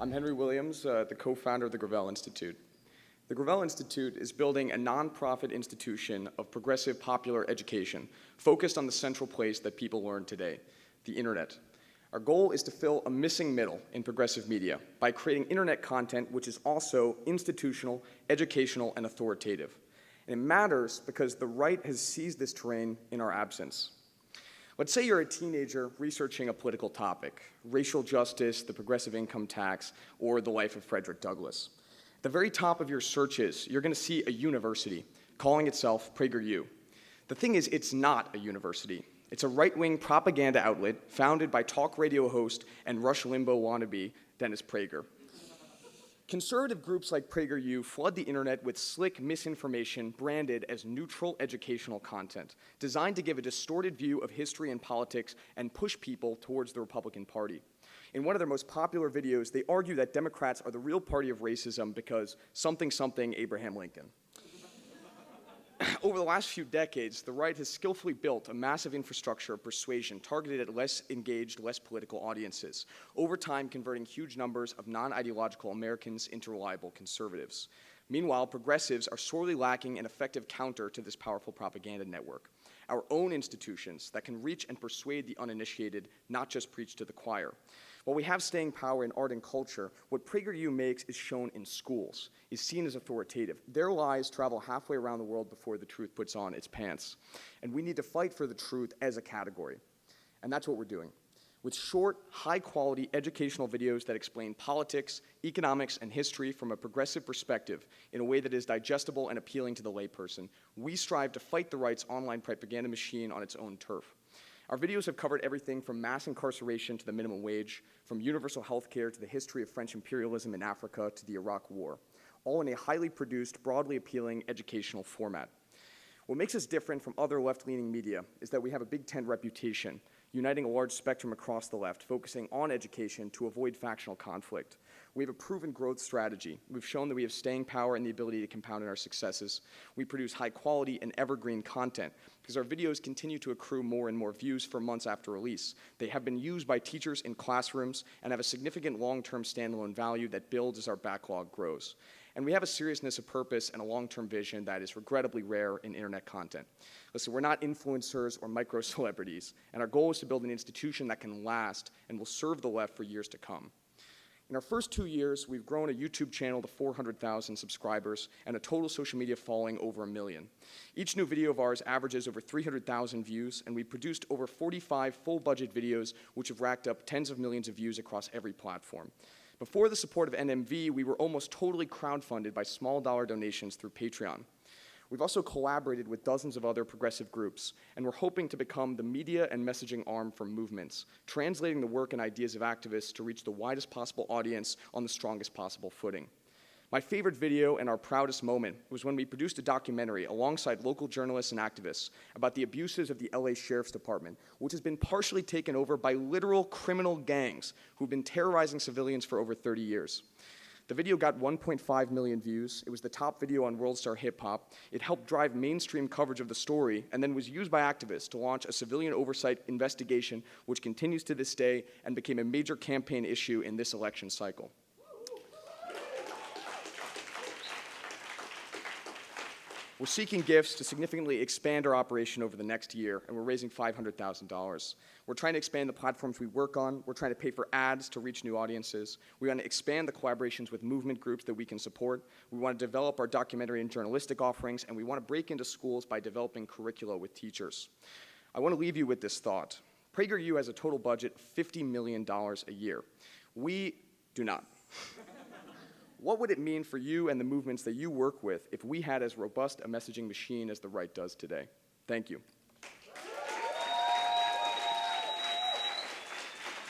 I'm Henry Williams, the co-founder of the Gravel Institute. The Gravel Institute is building a nonprofit institution of progressive popular education focused on the central place that people learn today, the internet. Our goal is to fill a missing middle in progressive media by creating internet content which is also institutional, educational, and authoritative. And it matters because the right has seized this terrain in our absence. Let's say you're a teenager researching a political topic, racial justice, the progressive income tax, or the life of Frederick Douglass. At the very top of your searches, you're going to see a university calling itself PragerU. The thing is, it's not a university. It's a right-wing propaganda outlet founded by talk radio host and Rush Limbaugh wannabe Dennis Prager. Conservative groups like PragerU flood the internet with slick misinformation branded as neutral educational content, designed to give a distorted view of history and politics and push people towards the Republican Party. In one of their most popular videos, they argue that Democrats are the real party of racism because something Abraham Lincoln. Over the last few decades, the right has skillfully built a massive infrastructure of persuasion targeted at less engaged, less political audiences, over time converting huge numbers of non-ideological Americans into reliable conservatives. Meanwhile, progressives are sorely lacking an effective counter to this powerful propaganda network. Our own institutions that can reach and persuade the uninitiated, not just preach to the choir. While we have staying power in art and culture, what PragerU makes is shown in schools, is seen as authoritative. Their lies travel halfway around the world before the truth puts on its pants. And we need to fight for the truth as a category. And that's what we're doing. With short, high-quality educational videos that explain politics, economics, and history from a progressive perspective in a way that is digestible and appealing to the layperson, we strive to fight the right's online propaganda machine on its own turf. Our videos have covered everything from mass incarceration to the minimum wage, from universal health care to the history of French imperialism in Africa to the Iraq War, all in a highly produced, broadly appealing educational format. What makes us different from other left-leaning media is that we have a Big Tent reputation, uniting a large spectrum across the left, focusing on education to avoid factional conflict. We have a proven growth strategy. We've shown that we have staying power and the ability to compound in our successes. We produce high-quality and evergreen content because our videos continue to accrue more and more views for months after release. They have been used by teachers in classrooms and have a significant long-term standalone value that builds as our backlog grows. And we have a seriousness of purpose and a long-term vision that is regrettably rare in internet content. Listen, we're not influencers or micro-celebrities, and our goal is to build an institution that can last and will serve the left for years to come. In our first 2 years, we've grown a YouTube channel to 400,000 subscribers and a total social media following over 1 million. Each new video of ours averages over 300,000 views, and we've produced over 45 full-budget videos which have racked up tens of millions of views across every platform. Before the support of NMV, we were almost totally crowdfunded by small dollar donations through Patreon. We've also collaborated with dozens of other progressive groups, and we're hoping to become the media and messaging arm for movements, translating the work and ideas of activists to reach the widest possible audience on the strongest possible footing. My favorite video and our proudest moment was when we produced a documentary alongside local journalists and activists about the abuses of the LA Sheriff's Department, which has been partially taken over by literal criminal gangs who've been terrorizing civilians for over 30 years. The video got 1.5 million views. It was the top video on World Star Hip Hop. It helped drive mainstream coverage of the story and then was used by activists to launch a civilian oversight investigation which continues to this day and became a major campaign issue in this election cycle. We're seeking gifts to significantly expand our operation over the next year, and we're raising $500,000. We're trying to expand the platforms we work on. We're trying to pay for ads to reach new audiences. We want to expand the collaborations with movement groups that we can support. We want to develop our documentary and journalistic offerings, and we want to break into schools by developing curricula with teachers. I want to leave you with this thought. PragerU has a total budget of $50 million a year. We do not. What would it mean for you and the movements that you work with if we had as robust a messaging machine as the right does today? Thank you.